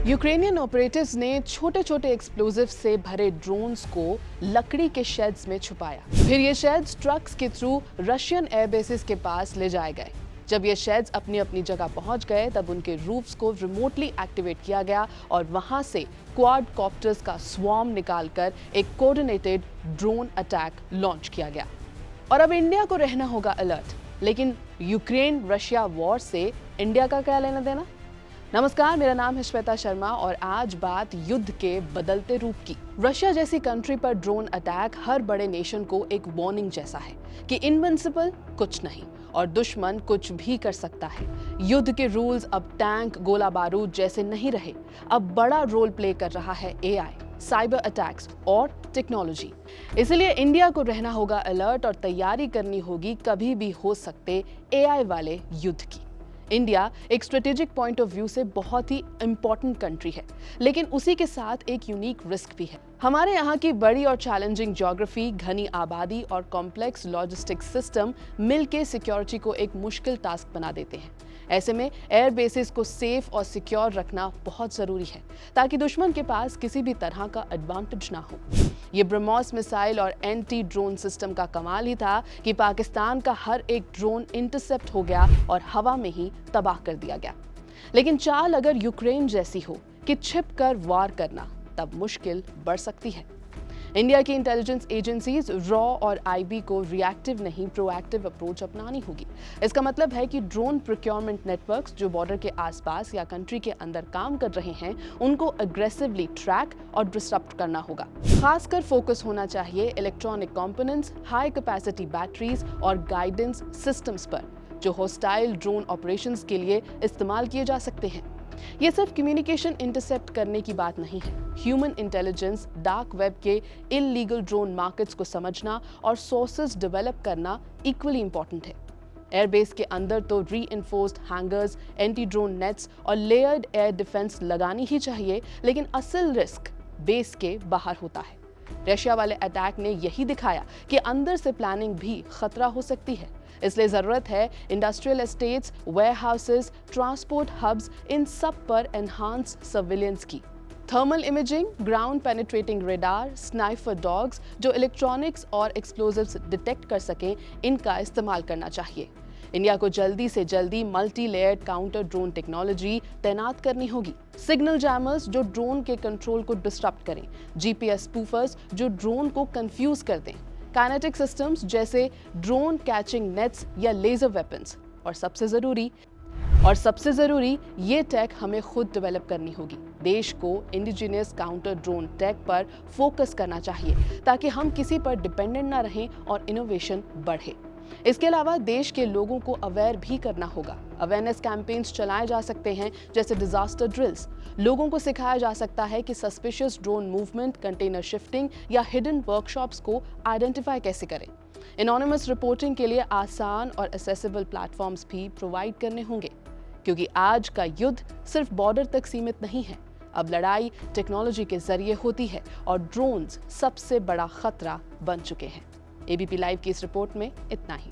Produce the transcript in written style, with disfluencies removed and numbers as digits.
Ukrainian operatives ने छोटे छोटे एक्सप्लोजिव से भरे ड्रोन्स को लकड़ी के शेड्स में छुपाया। फिर ये शेड्स ट्रक्स के थ्रू रशियन एयरबेसेस के पास ले जाए गए। जब ये शेड्स अपनी अपनी जगह पहुंच गए तब उनके रूफ्स को रिमोटली एक्टिवेट किया गया और वहां से क्वाडकॉप्टर्स का स्वॉर्म निकालकर एक कोऑर्डिनेटेड ड्रोन अटैक लॉन्च किया गया। और अब इंडिया को रहना होगा अलर्ट। लेकिन यूक्रेन रशिया वॉर से इंडिया का क्या लेना देना? नमस्कार, मेरा नाम है श्वेता शर्मा और आज बात युद्ध के बदलते रूप की। रशिया जैसी कंट्री पर ड्रोन अटैक हर बड़े नेशन को एक वार्निंग जैसा है कि इनविंसिबल कुछ नहीं और दुश्मन कुछ भी कर सकता है। युद्ध के रूल्स अब टैंक, गोला बारूद जैसे नहीं रहे। अब बड़ा रोल प्ले कर रहा है एआई, साइबर अटैक्स और टेक्नोलॉजी। इसलिए इंडिया को रहना होगा अलर्ट और तैयारी करनी होगी कभी भी हो सकते एआई वाले युद्ध की। इंडिया एक स्ट्रेटेजिक पॉइंट ऑफ व्यू से बहुत ही इंपॉर्टेंट कंट्री है, लेकिन उसी के साथ एक यूनिक रिस्क भी है। हमारे यहाँ की बड़ी और चैलेंजिंग ज्योग्राफी, घनी आबादी और कॉम्प्लेक्स लॉजिस्टिक सिस्टम मिलके सिक्योरिटी को एक मुश्किल टास्क बना देते हैं। ऐसे में एयर बेसिस को सेफ और सिक्योर रखना बहुत जरूरी है ताकि दुश्मन के पास किसी भी तरह का एडवांटेज ना हो। ये ब्रह्मोस मिसाइल और एंटी ड्रोन सिस्टम का कमाल ही था कि पाकिस्तान का हर एक ड्रोन इंटरसेप्ट हो गया और हवा में ही तबाह कर दिया गया। लेकिन चाल अगर यूक्रेन जैसी हो कि छिप कर वार करना, तब मुश्किल बढ़ सकती है। इंडिया की इंटेलिजेंस एजेंसीज रॉ और आईबी को रिएक्टिव नहीं प्रोएक्टिव अप्रोच अपनानी होगी। इसका मतलब है कि ड्रोन प्रोक्योरमेंट नेटवर्क्स जो बॉर्डर के आसपास या कंट्री के अंदर काम कर रहे हैं उनको अग्रेसिवली ट्रैक और डिसरप्ट करना होगा। खासकर फोकस होना चाहिए electronic components, high capacity batteries और गाइडेंस सिस्टम्स पर जो होस्टाइल ड्रोन ऑपरेशंस के लिए इस्तेमाल किए जा सकते हैं। ये सिर्फ कम्युनिकेशन इंटरसेप्ट करने की बात नहीं है। ह्यूमन इंटेलिजेंस, डार्क वेब के इल्लीगल ड्रोन मार्केट्स को समझना और सोर्सेज डेवलप करना इक्वली इंपॉर्टेंट है। एयरबेस के अंदर तो reinforced hangers, anti drone nets और लेयर्ड एयर डिफेंस लगानी ही चाहिए, लेकिन असल रिस्क बेस के बाहर होता है। रशिया वाले अटैक ने यही दिखाया कि अंदर से प्लानिंग भी खतरा हो सकती है। इसलिए जरूरत है industrial estates, warehouses, transport hubs, इन सब पर एनहांस सर्विलेंस की। Thermal imaging, ground penetrating radar, sniper dogs जो इलेक्ट्रॉनिक्स और एक्सप्लोजिव्स डिटेक्ट कर सकें, इनका इस्तेमाल करना चाहिए। इंडिया को जल्दी से जल्दी multi layered counter drone technology तैनात करनी होगी। सिग्नल जैमर्स जो ड्रोन के कंट्रोल को डिस्टर्ब करें, जीपीएस स्पूफर्स जो ड्रोन को कंफ्यूज कर दें, काइनेटिक सिस्टम्स जैसे ड्रोन कैचिंग नेट्स या लेजर वेपन्स, और सबसे जरूरी ये टेक हमें खुद डेवलप करनी होगी। देश को इंडिजिनियस काउंटर ड्रोन टेक पर फोकस करना चाहिए ताकि हम किसी पर डिपेंडेंट ना रहें और इनोवेशन बढ़े। इसके अलावा देश के लोगों को अवेयर भी करना होगा। अवेयरनेस कैंपेन्स चलाए जा सकते हैं जैसे डिजास्टर ड्रिल्स। लोगों को सिखाया जा सकता है कि suspicious drone movement, container shifting या हिडन वर्कशॉप्स को आइडेंटिफाई कैसे करें। एनोनिमस रिपोर्टिंग के लिए आसान और एक्सेसिबल प्लेटफॉर्म्स भी प्रोवाइड करने होंगे, क्योंकि आज का युद्ध सिर्फ बॉर्डर तक सीमित नहीं है। अब लड़ाई टेक्नोलॉजी के जरिए होती है और ड्रोन्स सबसे बड़ा खतरा बन चुके हैं। एबीपी लाइव की इस रिपोर्ट में इतना ही।